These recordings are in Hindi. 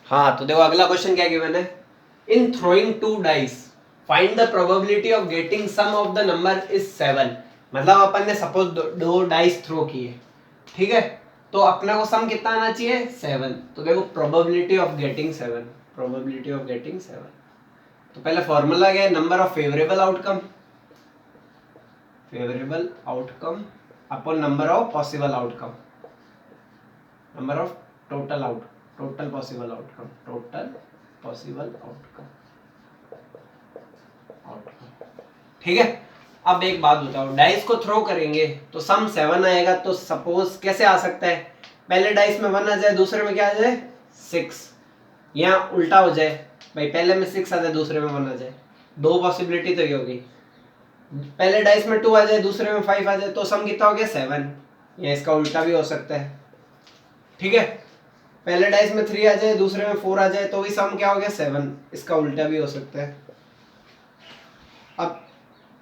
हाँ तो देखो अगला क्वेश्चन क्या गिवन है, in throwing 2 dice find the probability of getting sum of the number is 7। मतलब अपन ने सपोज दो डाइस थ्रो किए, ठीक है, तो अपने को सम कितना आना चाहिए 7। तो देखो probability of getting 7, probability of getting 7। तो पहले फॉर्मूला क्या है, number of favourable outcome, favourable outcome upon number of possible outcome, number of total possible outcome, total possible outcome, ठीक है। अब एक बात बताओ, डाइस को थ्रो करेंगे तो सम 7 आएगा, तो सपोज कैसे आ सकता है, पहले डाइस में 1 आ जाए, दूसरे में क्या आ जाए 6, या उल्टा हो जाए भाई, पहले में 6 आ जाए दूसरे में 1 आ जाए, दो पॉसिबिलिटी तो ये होगी, पहले डाइस में 2 आ जाए दूसरे में 5 आ जाए, तो सम कितना हो गया 7, या इसका उल्टा भी हो सकता है, ठीक है। पहले डाइस में 3 आ जाए दूसरे में 4 आ जाए, तो भी सम क्या हो गया 7, इसका उल्टा भी हो सकता है। अब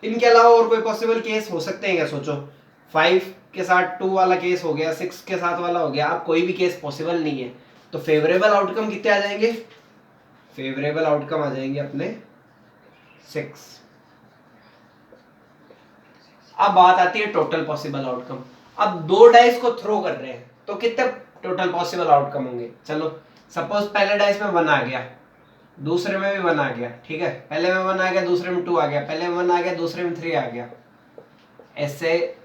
इनके अलावा और कोई पॉसिबल केस हो सकते हैं क्या, सोचो, 5 के साथ 2 वाला केस हो गया, 6 के साथ वाला हो गया, अब कोई भी केस पॉसिबल नहीं है, तो फेवरेबल आउटकम कितने आ जाएंगे, फेवरेबल आउटकम आ जाएंगे अपने 6। अब बात आती है टोटल पॉसिबल आउटकम। अब दो डाइस को थ्रो कर रहे हैं तो कितने टोटल पॉसिबल आउटकम होंगे, चलो सपोज पहले डाइस में 1 आ गया, दूसरे में भी 1 आ गया, ठीक है, पहले में 1 आ गया दूसरे में 2 आ गया, पहले में 1 आ गया दूसरे में 3 आ गया, ऐसे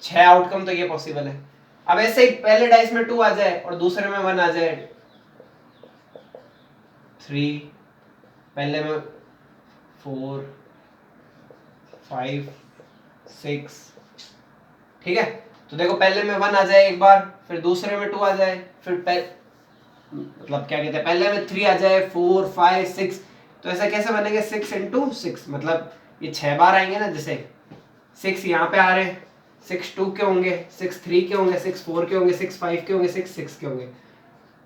6 आउटकम तो ये पॉसिबल है। अब ऐसे ही पहले डाइस में 2 आ जाए और दूसरे में 1 आ जाए, 3, पहले में 4, 5, 6, ठीक है। तो देखो पहले में 1 आ जाए एक बार, फिर दूसरे में 2 आ जाए, फिर मतलब क्या कहते हैं, पहले में 3 आ जाए, 4, 5, 6, तो ऐसा कैसे बनेंगे 6 इंटू 6, मतलब ये 6 बार आएंगे ना, जैसे 6 यहाँ पे आ रहे हैं, 6 2 के होंगे, 6 3 के होंगे, 6 4 के होंगे, 6 5 के होंगे, 6 6 के होंगे,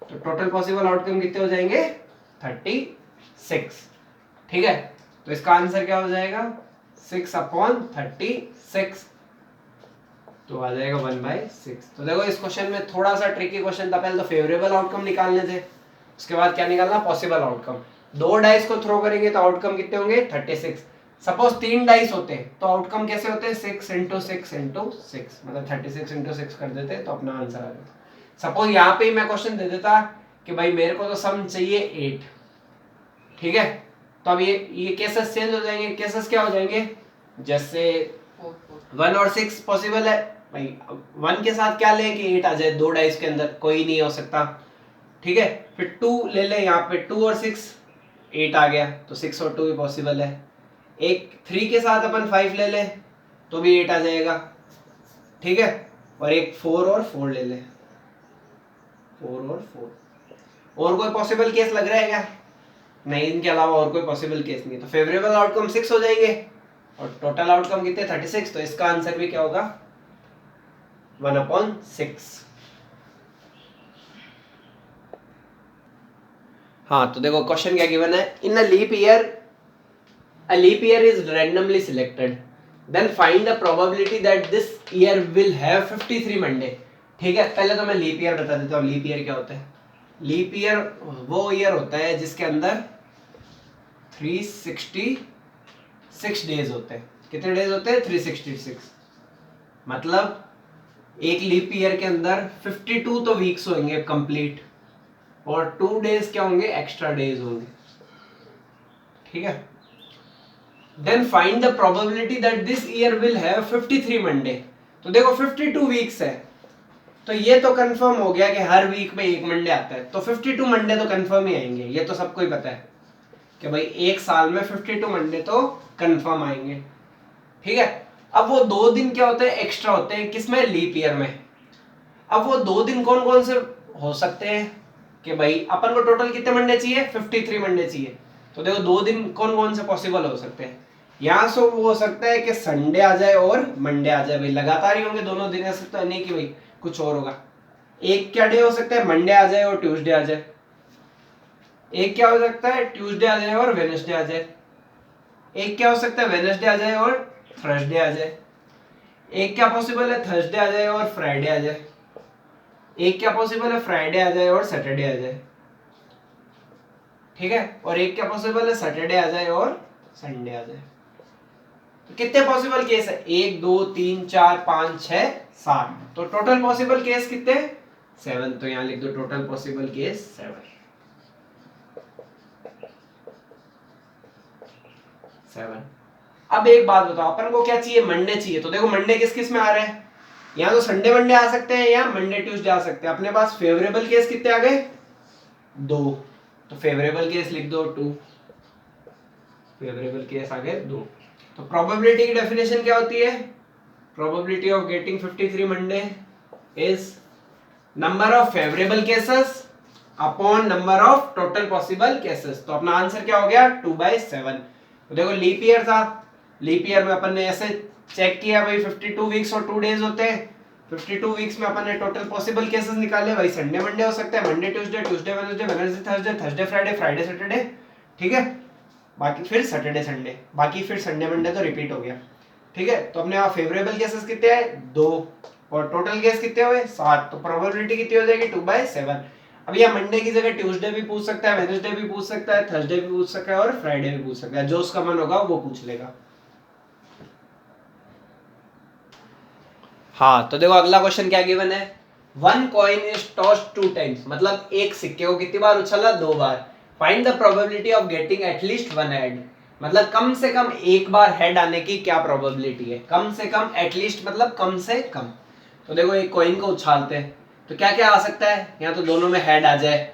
तो टोटल पॉसिबल आउटकम कितने हो जाएंगे 36, ठीक है। तो इसका आंसर क्या हो जाएगा 6/36, तो आ जाएगा 1/6। तो देखो इस क्वेश्चन में थोड़ा सा ट्रिकी क्वेश्चन था, पहले तो फेवरेबल आउटकम निकालने थे, उसके बाद क्या निकालना पॉसिबल आउटकम। दो डाइस को थ्रो करेंगे तो आउटकम कितने होंगे 36, सपोज 3 डाइस होते तो आउटकम कैसे होते 6 इंटू 6 इंटू 6, मतलब 36 इंटू 6 कर देते तो अपना आंसर आ जाता। सपोज यहाँ पे ही मैं क्वेश्चन दे देता कि भाई मेरे को तो सम चाहिए 8, ठीक है, तो अब ये केसेस चेंज हो जाएंगे, केसेस क्या हो जाएंगे, जैसे 1 और 6 पॉसिबल है भाई, 1 के साथ क्या लें कि 8 आ जाए, दो डाइस के अंदर कोई नहीं हो सकता, ठीक है, फिर 2 ले लें, यहाँ पे 2 और 6 8 आ गया, तो 6 और 2 भी पॉसिबल है, एक 3 के साथ अपन 5 ले लें तो भी 8 आ जाएगा, ठीक है, और एक 4 और 4 ले लें, 4 और 4, और कोई पॉसिबल केस लग रहा है क्या, नहीं, इनके अलावा और कोई पॉसिबल केस नहीं है, तो फेवरेबल आउटकम 6 हो जाएंगे और टोटल आउटकम कितने 36, तो इसका आंसर भी क्या होगा 1/6। हाँ तो देखो क्वेश्चन क्या गिवन है, in a leap year is randomly selected, then find the probability that this year will have 53 Monday, ठीक है। पहले तो मैं लीप ईयर बता देता हूँ, लीप ईयर क्या होता है, लीप ईयर वो ईयर होता है जिसके अंदर 366 डेज होते हैं, कितने डेज होते हैं 366, मतलब एक लीप ईयर के अंदर 52 तो वीक्स होंगे कंप्लीट, और 2 डेज क्या होंगे एक्स्ट्रा डेज होंगे, ठीक है। Then find the probability that this year will have 53 Monday, तो देखो 52 वीक्स है, तो ये तो कंफर्म हो गया कि हर वीक में एक मंडे आता है, तो 52 मंडे तो कंफर्म ही आएंगे, ये तो सबको ही पता है कि भाई एक साल में 52 मंडे तो कंफर्म आएंगे, ठीक है। अब वो 2 दिन क्या होते हैं एक्स्ट्रा होते हैं किसमें लीप ईयर में, अब वो 2 दिन कौन कौन से हो सकते हैं कि भाई अपन को टोटल कितने मंडे चाहिए 53 मंडे चाहिए, तो देखो 2 दिन कौन कौन से पॉसिबल हो सकते हैं, यहाँ से वो हो सकता है कि संडे आ जाए और मंडे आ जाए, भाई लगातार ही होंगे दोनों दिन, ऐसा तो नहीं कि भाई कुछ और होगा। एक क्या डे हो सकता है मंडे आ जाए और ट्यूसडे आ जाए, एक क्या हो सकता है ट्यूसडे आ जाए और वेडनेसडे आ जाए, एक क्या हो सकता है वेडनेसडे आ जाए और थर्सडे आ जाए, एक क्या पॉसिबल है थर्सडे आ जाए और फ्राइडे आ जाए, एक क्या पॉसिबल है, फ्राइडे आ जाए और सैटरडे आ जाए, ठीक है, और एक क्या पॉसिबल है, सैटरडे आ जाए और संडे आ जाए। तो कितने पॉसिबल केस है, 1 2 3 4 5 6 7, तो टोटल पॉसिबल केस कितने, 7, तो यहां लिख दो टोटल पॉसिबल केस 7। अब एक बात बताओ, अपन को क्या चाहिए, मंडे चाहिए, तो देखो मंडे किस किस में आ रहे हैं, यहाँ तो संडे मंडे आ सकते हैं या मंडे ट्यूसडे आ सकते हैं। अपने पास फेवरेबल केस कितने आ गए, 2, तो फेवरेबल केस लिख दो 2, फेवरेबल केस आ गए 2। तो प्रोबेबिलिटी की डेफिनेशन क्या होती है, probability of getting 53 Monday is number of favourable cases upon number of total possible cases. तो अपना आंसर क्या हो गया, 2/7। तो देखो लीप ईयर था, लीप ईयर में अपन ने ऐसे चेक किया भाई 52 वीक्स और 2 डेज होते हैं, 52 वीक्स में अपन ने टोटल पॉसिबल केसेस निकाले, भाई संडे मंडे हो सकता है, Monday Tuesday, Tuesday Wednesday, Wednesday Thursday, Thursday Friday, Friday Saturday, ठीक है, बाकी फिर सैटरडे संडे, बाकी फिर संडे मंडे तो रिपीट हो गया, ठीक है। तो अपने यहाँ फेवरेबल केसेस कितने हैं, 2, और टोटल केस कितने हुए, 7, तो प्रोबेबिलिटी कितनी हो जाएगी, 2/7। अब यह मंडे की जगह ट्यूसडे भी पूछ सकता है, वेडनेसडे भी पूछ सकता है, थर्सडे भी पूछ सकता है और फ्राइडे भी पूछ सकता है, जो उसका मन होगा वो पूछ लेगा। हाँ, तो देखो अगला क्वेश्चन क्या गिवन है, 1 कॉइन इज टॉस्ड 2 टाइम्स, मतलब एक सिक्के को कितनी बार उछला, 2 बार। Find the probability of getting at least 1 head, मतलब कम से कम एक बार हेड आने की क्या प्रोबेबिलिटी है, कम से कम, एटलीस्ट मतलब कम से कम। तो देखो एक कॉइन को उछालते हैं तो क्या क्या आ सकता है, या तो दोनों में हेड आ जाए,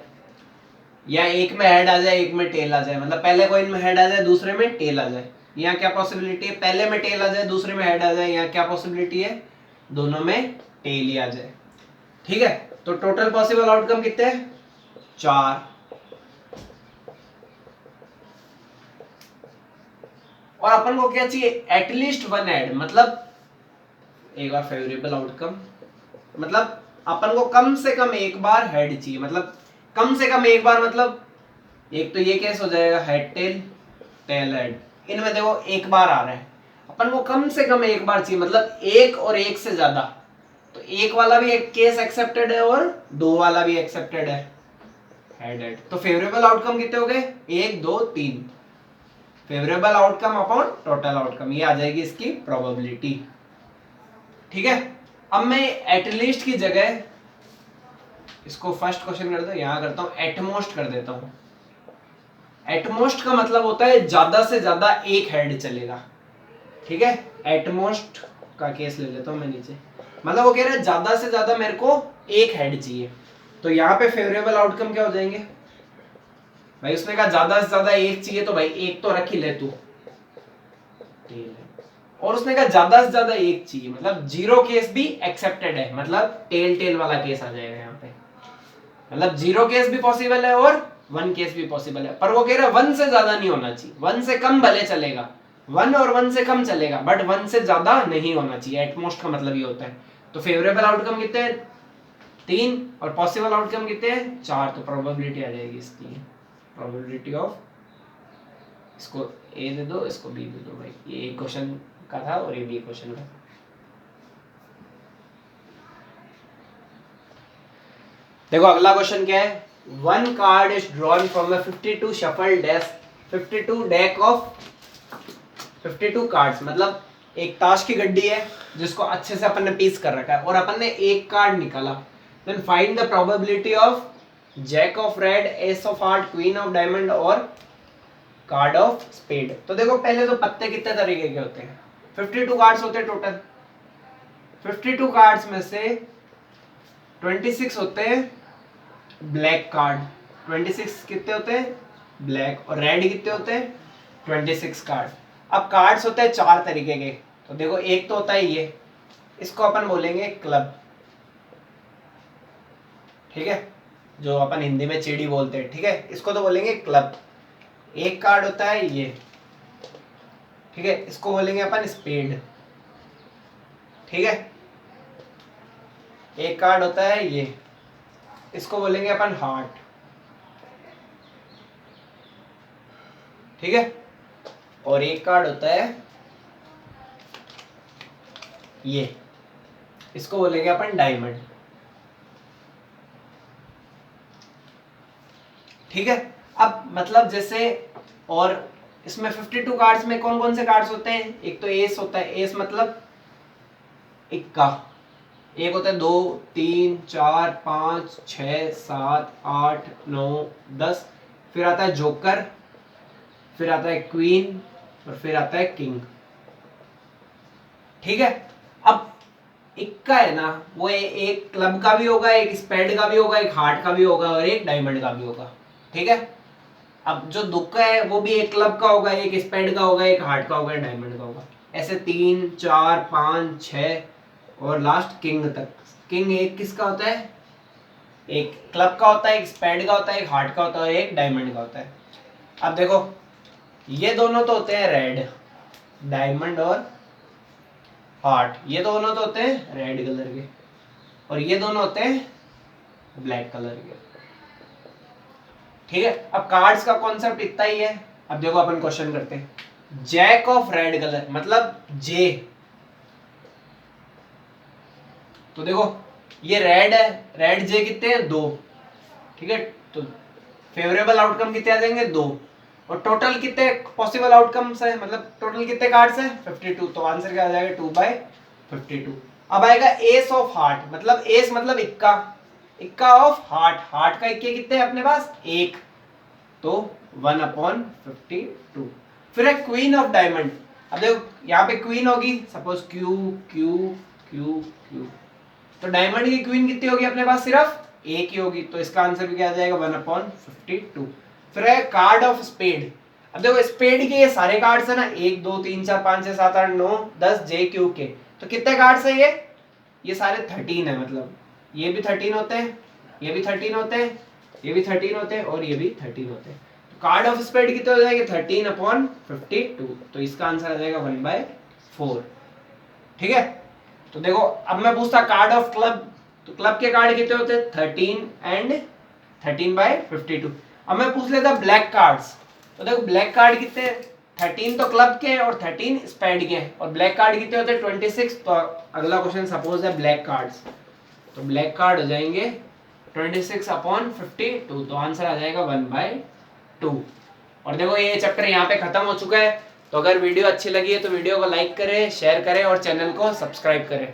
या एक में हेड आ जाए एक में टेल आ जाए, मतलब पहले कॉइन में हेड आ जाए दूसरे में टेल आ जाए। यहाँ क्या पॉसिबिलिटी है, पहले में टेल आ जाए दूसरे में हेड आ जाए, यहाँ क्या पॉसिबिलिटी है, दोनों में टेल ही आ जाए, ठीक है। तो टोटल पॉसिबल आउटकम कितने हैं, 4, और अपन को क्या चाहिए, एटलीस्ट 1 हेड, मतलब एक बार फेवरेबल आउटकम, मतलब अपन को कम से कम एक बार हेड चाहिए, मतलब कम से कम एक बार, मतलब एक तो ये केस हो जाएगा हेड टेल, टेल हेड, इनमें देखो एक बार आ रहा है, अपन को कम से कम एक बार चाहिए, मतलब एक और एक से ज्यादा, तो एक वाला भी एक केस एक्सेप्टेड है और 2 वाला भी एक्सेप्टेड है, हेड हेड। तो फेवरेबल आउटकम कितने हो गए, 1 2 3, favourable outcome upon total outcome, ये आ जाएगी इसकी प्रोबेबिलिटी, ठीक है। अब मैं एटलीस्ट की जगह इसको फर्स्ट क्वेश्चन कर दो, यहां करता हूं एटमोस्ट कर देता हूं। एटमोस्ट का मतलब होता है ज्यादा से ज्यादा एक हेड चलेगा, ठीक है। एटमोस्ट का केस ले लेता हूं मैं नीचे, मतलब वो कह रहा है ज्यादा से ज्यादा मेरे को एक हेड चाहिए, तो यहाँ पे फेवरेबल आउटकम क्या हो जाएंगे, भाई उसने कहा ज्यादा से ज्यादा एक चाहिए, तो भाई एक तो रख ही ले तू, और उसने कहा ज्यादा से ज्यादा एक चाहिए, मतलब 0 केस भी एक्सेप्टेड है, मतलब टेल टेल वाला केस आ जाएगा यहाँ पे, मतलब 0 केस भी पॉसिबल है और 1 केस भी पॉसिबल है, पर वो कह रहा है 1 से ज्यादा नहीं होना चाहिए, 1 से कम भले चलेगा, 1 और 1 से कम चलेगा, बट 1 से ज्यादा नहीं होना चाहिए, एटमोस्ट का मतलब ये होता है। तो फेवरेबल आउटकम कितने हैं, 3, और पॉसिबल आउटकम कितने हैं, 4, तो प्रोबेबिलिटी आ जाएगी इसकी, प्रोबेबिलिटी ऑफ, इसको ए दे दो, इसको बी दे दो, भाई ये एक क्वेश्चन का था और ये बी क्वेश्चन का था। देखो अगला क्वेश्चन क्या है, 1 card is drawn from a 52 shuffle desk, 52 deck of 52 cards, मतलब एक ताश की गड्डी है जिसको अच्छे से अपन ने पीस कर रखा है और अपन ने एक कार्ड निकाला, then find the probability of jack of red, ace of heart, queen of diamond और कार्ड ऑफ स्पेड। तो देखो पहले तो पत्ते कितने तरीके के होते हैं, 52 कार्ड्स होते हैं टोटल, 52 कार्ड्स में से 26 होते हैं ब्लैक कार्ड, 26 कितने होते हैं ब्लैक, और रेड कितने होते हैं 26 कार्ड। अब कार्ड्स होते हैं 4 तरीके के, तो देखो एक तो होता है ये, इसको अपन बोलेंगे क्लब, ठीक है, जो अपन हिंदी में चिड़ी बोलते हैं, ठीक है, इसको तो बोलेंगे क्लब। एक कार्ड होता है ये, ठीक है, इसको बोलेंगे अपन स्पेड, ठीक है। एक कार्ड होता है ये, इसको बोलेंगे अपन हार्ट, ठीक है, और एक कार्ड होता है ये, इसको बोलेंगे अपन डायमंड। ठीक है। अब मतलब जैसे, और इसमें 52 कार्ड्स में कौन कौन से कार्ड्स होते हैं? एक तो एस होता है, एस मतलब इक्का, एक होता है 2 3 4 5 6 7 8 9 10, फिर आता है जोकर, फिर आता है क्वीन, और फिर आता है किंग। ठीक है। अब इक्का है ना, वो एक क्लब का भी होगा, एक स्पेड का भी होगा, एक हार्ट का भी होगा, और एक डायमंड का भी होगा। ठीक है। अब जो दुक्का है वो भी एक क्लब का होगा, एक स्पेड का होगा, एक हार्ट का होगा, एक डायमंड का होगा। ऐसे 3 4 5 6 और लास्ट किंग तक। किंग एक किसका होता है? एक क्लब का होता है, एक स्पेड का होता है, एक हार्ट का होता है, एक डायमंड का होता है। अब देखो, ये दोनों तो होते हैं रेड, डायमंड और हार्ट, ये दोनों तो होते हैं रेड कलर के, और ये दोनों होते हैं ब्लैक कलर के। ठीक है। अब कार्ड्स का कॉन्सेप्ट इतना ही है। अब देखो अपन क्वेश्चन करते हैं। जैक ऑफ रेड कलर मतलब जे, तो देखो ये रेड है, रेड जे कितने हैं? 2। ठीक है। तो फेवरेबल आउटकम कितने आ जाएंगे? 2। और टोटल कितने पॉसिबल आउटकम्स है, मतलब टोटल कितने कार्ड्स हैं? 52। तो आंसर क्या आ जाएगा? 2/52। अब आएगा एस ऑफ हार्ट, मतलब एस मतलब इक्का, इक्का ऑफ हार्ट, हार्ट का इक्के कितने हैं अपने पास? 1, तो 1/52। फिर है क्वीन ऑफ डायमंड। अब देखो यहाँ पे क्वीन होगी, suppose Q Q Q Q, तो डायमंड की क्वीन कितनी होगी अपने पास? सिर्फ एक ही होगी, तो इसका आंसर भी क्या आ जाएगा? 1/52। फिर है कार्ड ऑफ स्पेड। अब देखो स्पेड के ये सारे कार्ड्स है ना, 1 2 3 4 5 6 7 8 9 10 जे क्यू के, तो कितने कार्ड्स है ये सारे 13 है, मतलब ये भी 13 होते हैं, ये भी 13 होते हैं, ये भी 13 होते हैं, और ये भी 13 होते हैं। तो कार्ड ऑफ स्पेड कितने हो जाएंगे? 13/52, तो इसका आंसर आ जाएगा 1/4। ठीक है। तो देखो अब मैं पूछता कार्ड ऑफ क्लब, तो क्लब के कार्ड कितने होते हैं? 13 एंड 13/52। अब मैं पूछ लेता ब्लैक कार्ड्स, तो देखो ब्लैक कार्ड कितने? 13 तो क्लब के हैं और 13 स्पेड के हैं, और ब्लैक कार्ड कितने होते हैं? 26। तो अगला क्वेश्चन सपोज है ब्लैक कार्ड्स, तो ब्लैक कार्ड हो जाएंगे 26/52, तो आंसर आ जाएगा 1/2। और देखो ये चैप्टर यहाँ पे खत्म हो चुका है। तो अगर वीडियो अच्छी लगी है तो वीडियो को लाइक करें, शेयर करें और चैनल को सब्सक्राइब करें।